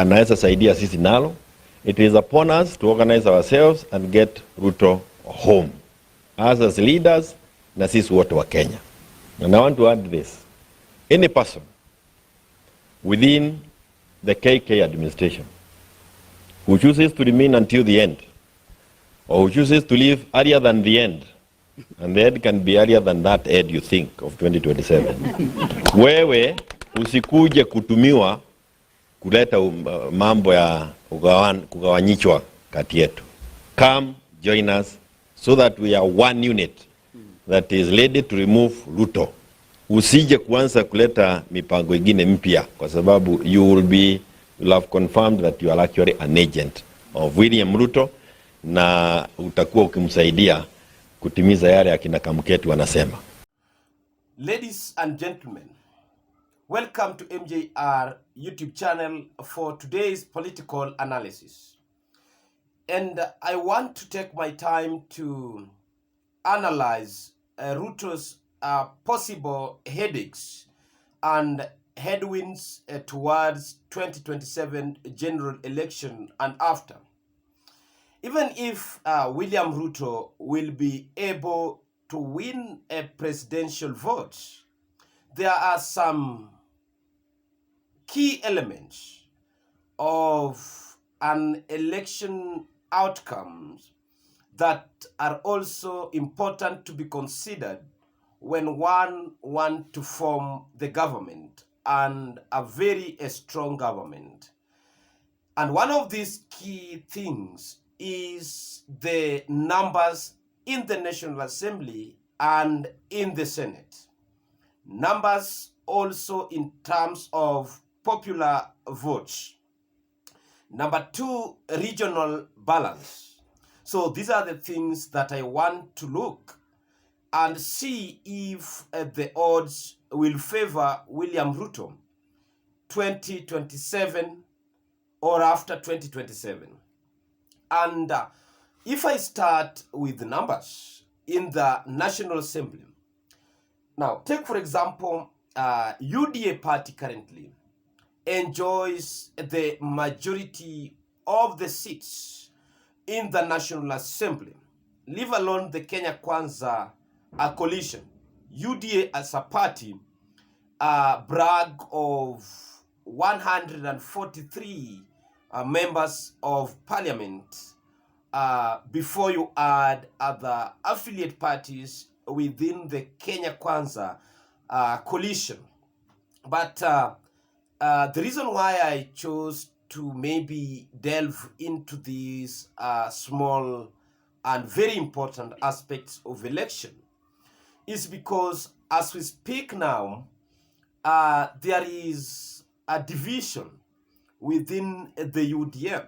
anaweza saidia sisi nalo. It is upon us to organize ourselves and get Ruto home. Us as leaders na sisi wote wa Kenya. And I want to add this. Any person within the KK administration who chooses to remain until the end, or who chooses to live earlier than the end, and the end can be earlier than that end you think of 2027. Wewe usikuje kutumiwa kuleta mambo ya kugawanyishwa kati yetu. Come, join us so that we are one unit that is ready to remove Ruto. Usije kuanza kuleta mipango ingine mpya, kwa sababu you'll have confirmed that you are actually an agent of William Ruto, na utakuwa ukimsaidia kutimiza yale akina Kamuketi wanasema. Ladies and gentlemen, welcome to MJR YouTube channel for today's political analysis. And I want to take my time to analyze Ruto's possible headaches and headwinds towards 2027 general election and after. Even if William Ruto will be able to win a presidential vote, there are some key elements of an election outcomes that are also important to be considered when one wants to form the government, and a very strong government. And one of these key things is the numbers in the National Assembly and in the Senate. Numbers also in terms of popular votes. Number two, regional balance. So these are the things that I want to look and see if the odds will favor William Ruto 2027 or after 2027. And if I start with the numbers in the National Assembly. Now, take for example, UDA party currently enjoys the majority of the seats in the National Assembly, leave alone the Kenya Kwanza coalition. UDA as a party brag of 143 members of parliament before you add other affiliate parties within the Kenya Kwanza coalition. But the reason why I chose to maybe delve into these small and very important aspects of election is because as we speak now, there is a division within the UDM.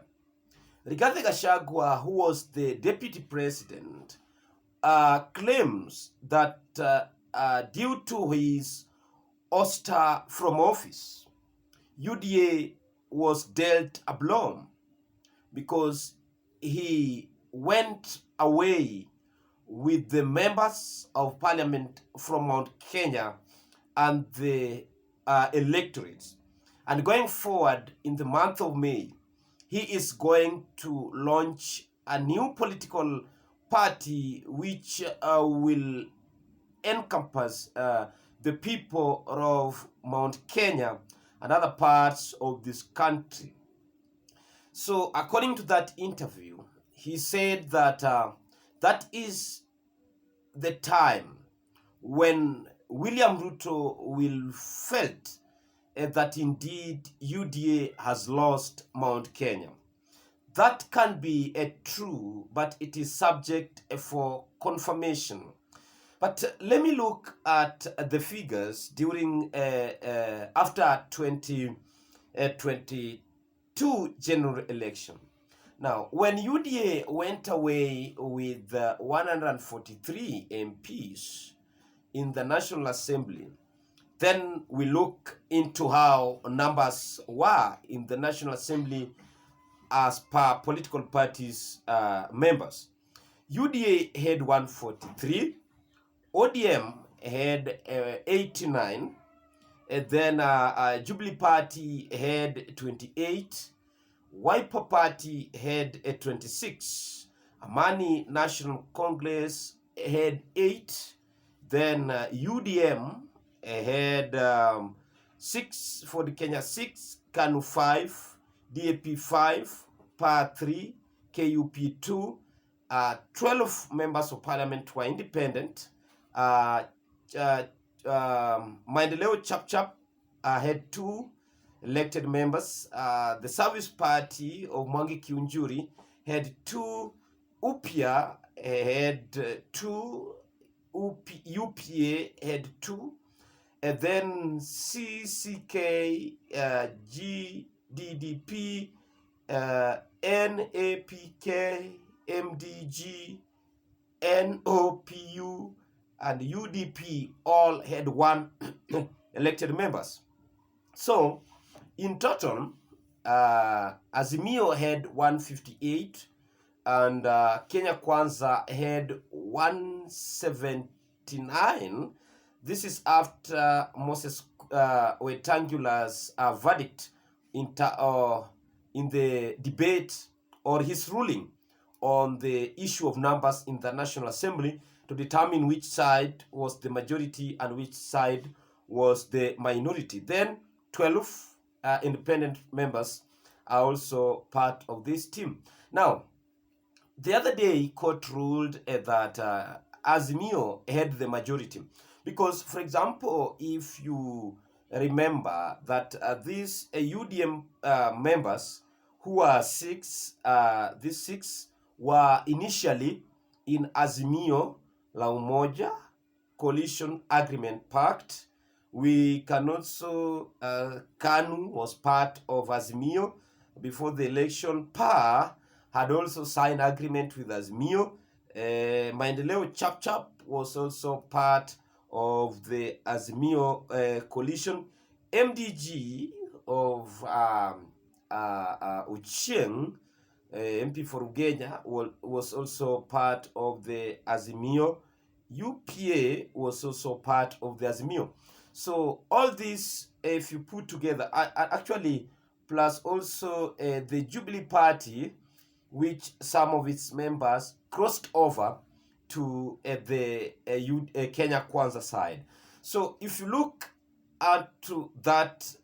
Rigathi Gachagua, who was the deputy president, claims that due to his ouster from office, UDA was dealt a blow because he went away with the members of parliament from Mount Kenya and the electorates. And going forward in the month of May, he is going to launch a new political party which will encompass the people of Mount Kenya and other parts of this country. So according to that interview, he said that that is the time when William Ruto will felt that indeed UDA has lost Mount Kenya. That can be true, but it is subject for confirmation. But let me look at the figures during after 2022 general election. Now, when UDA went away with 143 MPs in the National Assembly, then we look into how numbers were in the National Assembly as per political parties' members. UDA had 143, ODM had 89, and then Jubilee Party had 28, Wiper Party had 26. Amani National Congress had 8. Then UDM had 6 for the Kenya 6, KANU 5, DAP 5, PAR 3, KUP 2. 12 members of parliament were independent. Maendeleo Chap had 2 elected members. The Service Party of Mwangi Kiunjuri had 2. UPIA had 2. UPA had 2. And then CCK, GDDP, NAPK, MDG, NOPU, and UDP all had 1 elected members. So, in total, Azimio had 158, and Kenya Kwanza had 179. This is after Moses Wetangula's verdict in the debate, or his ruling on the issue of numbers in the National Assembly, to determine which side was the majority and which side was the minority. Then 12 independent members are also part of this team. Now, the other day, court ruled that Azimio had the majority. Because, for example, if you remember that these UDM members, who are 6, these 6 were initially in Azimio la Umoja Coalition Agreement Pact. We can also, KANU was part of Azimio before the election. PAR had also signed agreement with Azimio. Maendeleo Chap was also part of the Azimio coalition. MDG of Ochieng, MP for Ugenya, was also part of the Azimio. UPA was also part of the Azimio. So all this, if you put together, actually, plus also the Jubilee Party, which some of its members crossed over to the Kenya Kwanza side. So if you look at that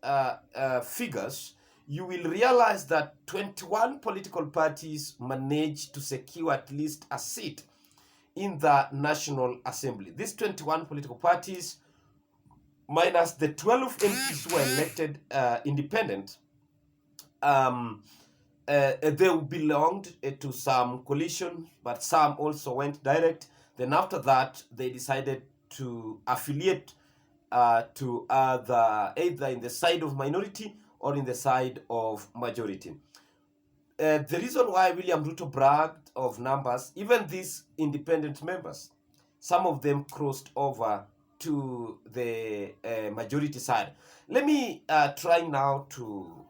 figures, you will realize that 21 political parties managed to secure at least a seat in the National Assembly. These 21 political parties, minus the 12 MPs who were elected independent, they belonged to some coalition, but some also went direct. Then after that, they decided to affiliate to either in the side of minority or in the side of majority. The reason why William Ruto bragged of numbers, even these independent members, some of them crossed over to the majority side. Let me try now to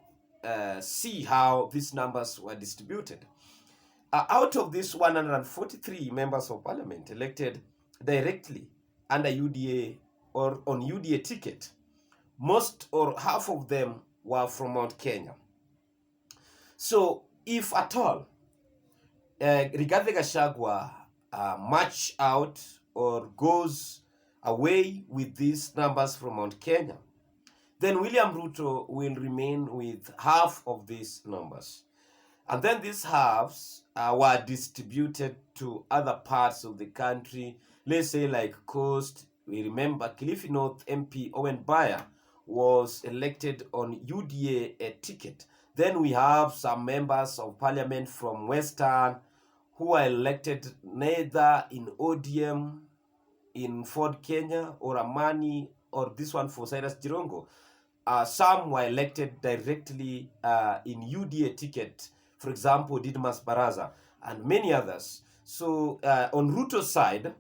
see how these numbers were distributed. Out of these 143 members of parliament elected directly under UDA or on UDA ticket, most or half of them were from Mount Kenya. So if at all Rigathi Gachagua march out or goes away with these numbers from Mount Kenya, then William Ruto will remain with half of these numbers. And then these halves were distributed to other parts of the country, let's say like Coast. We remember Kilifi North MP Owen Baya was elected on UDA ticket. Then we have some members of parliament from Western who are elected neither in ODM, in Ford Kenya, or Amani, or this one for Cyrus Jirongo. Some were elected directly in UDA ticket, for example, Didmas Baraza, and many others. So on Ruto's side,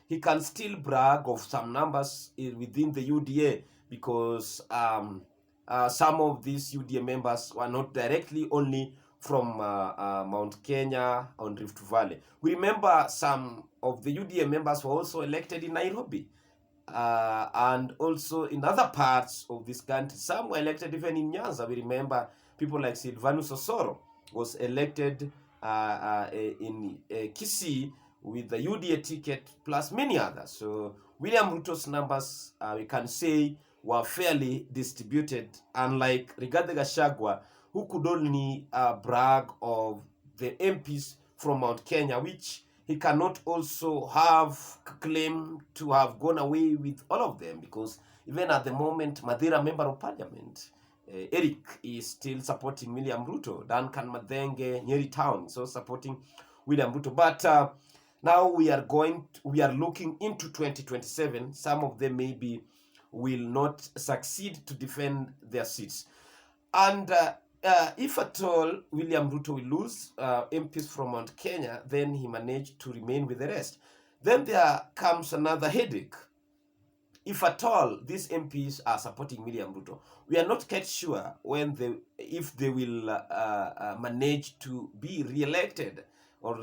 he can still brag of some numbers within the UDA because some of these UDA members were not directly only from Mount Kenya on Rift Valley. We remember some of the UDA members were also elected in Nairobi and also in other parts of this country. Some were elected even in Nyanza. We remember people like Silvanus Osoro. was elected in Kisii with the UDA ticket plus many others. So William Ruto's numbers, we can say, were fairly distributed, unlike Rigathi Gachagua, who could only brag of the MPs from Mount Kenya, which he cannot also have claim to have gone away with all of them, because even at the moment, Madira Member of Parliament, Eric, is still supporting William Ruto. Duncan Madenge, Nyeri Town, so supporting William Ruto. But now we are looking into 2027. Some of them maybe will not succeed to defend their seats. And if at all William Ruto will lose MPs from Mount Kenya, then he managed to remain with the rest. Then there comes another headache. If at all these MPs are supporting William Ruto, we are not quite sure if they will manage to be re-elected or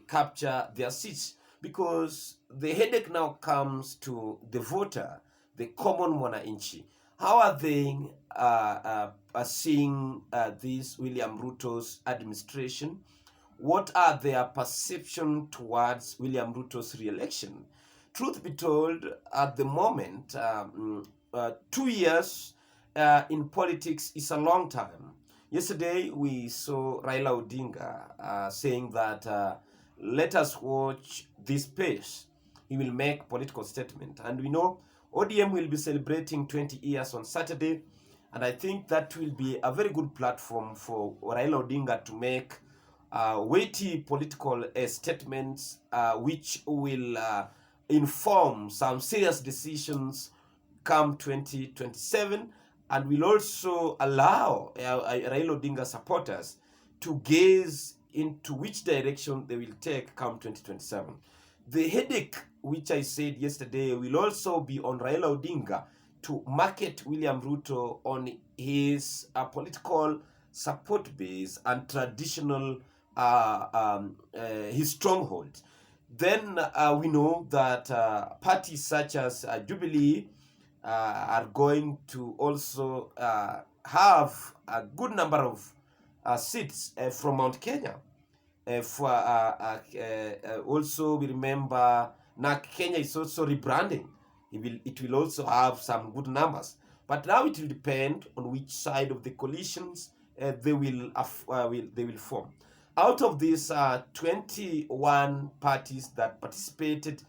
capture their seats, because the headache now comes to the voter, the common mwananchi. How are they seeing this William Ruto's administration? What are their perception towards William Ruto's re-election? Truth be told, at the moment, 2 years in politics is a long time. Yesterday, we saw Raila Odinga saying that let us watch this pace. He will make political statement. And we know ODM will be celebrating 20 years on Saturday. And I think that will be a very good platform for Raila Odinga to make weighty political statements which will inform some serious decisions come 2027, and will also allow Raila Odinga supporters to gaze into which direction they will take come 2027. The headache, which I said yesterday, will also be on Raila Odinga to market William Ruto on his political support base and traditional his stronghold. Then we know that parties such as Jubilee are going to also have a good number of seats from Mount Kenya. Also, we remember now Kenya is also rebranding. It will also have some good numbers. But now it will depend on which side of the coalitions they will form. Out of these 21 parties that participated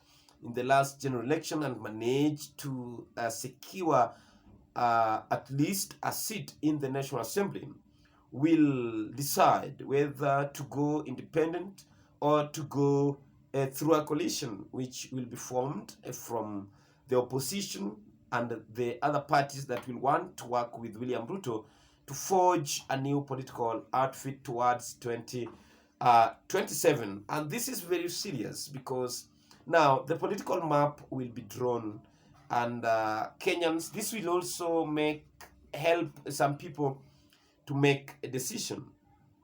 in the last general election and managed to secure at least a seat in the National Assembly, will decide whether to go independent or to go through a coalition which will be formed from the opposition and the other parties that will want to work with William Ruto to forge a new political outfit towards 2027. And this is very serious, because now the political map will be drawn, and Kenyans, this will also help some people to make a decision.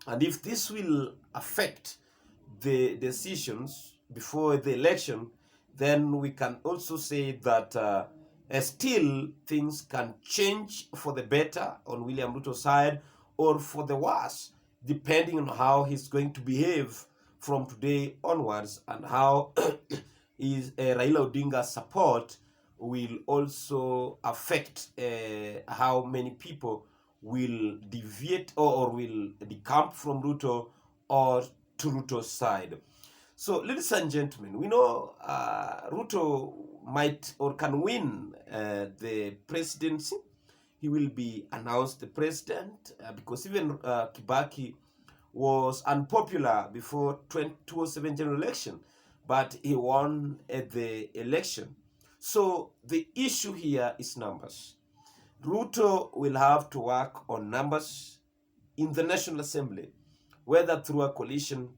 And if this will affect the decisions before the election, then we can also say that still things can change for the better on William Ruto's side, or for the worse, depending on how he's going to behave from today onwards, and how Raila Odinga's support will also affect how many people will deviate or will decamp from Ruto or to Ruto's side. So, ladies and gentlemen, we know Ruto might or can win the presidency. He will be announced the president because even Kibaki was unpopular before 2007 general election, but he won the election. So the issue here is numbers. Ruto will have to work on numbers in the National Assembly, whether through a coalition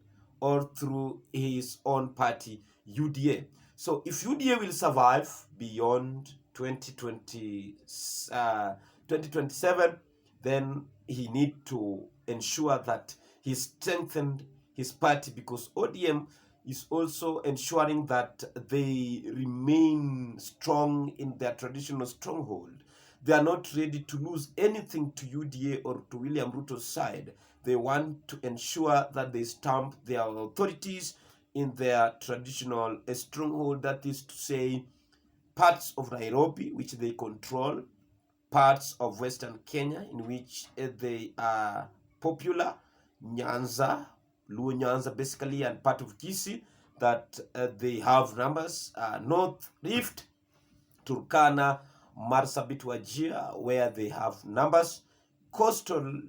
or through his own party, UDA. So if UDA will survive beyond 2027, then he needs to ensure that he strengthened his party, because ODM is also ensuring that they remain strong in their traditional stronghold. They are not ready to lose anything to UDA or to William Ruto's side. They want to ensure that they stamp their authorities in their traditional stronghold, that is to say, parts of Nairobi, which they control, parts of Western Kenya, in which they are popular, Nyanza, Luo Nyanza basically, and part of Kisii, that they have numbers, North Rift, Turkana, Marsabit, Wajir, where they have numbers, coastal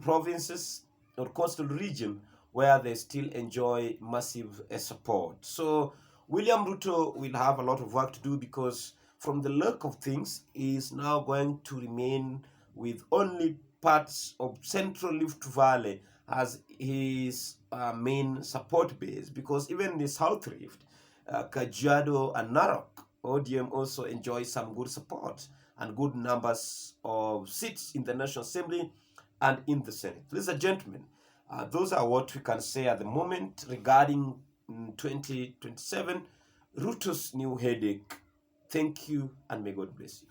provinces or coastal region where they still enjoy massive support. So William Ruto will have a lot of work to do, because from the look of things, he is now going to remain with only parts of Central Rift Valley as his main support base, because even the South Rift, Kajiado and Narok, ODM also enjoys some good support and good numbers of seats in the National Assembly and in the Senate. Ladies and gentlemen, those are what we can say at the moment regarding 2027, Ruto's new headache. Thank you, and may God bless you.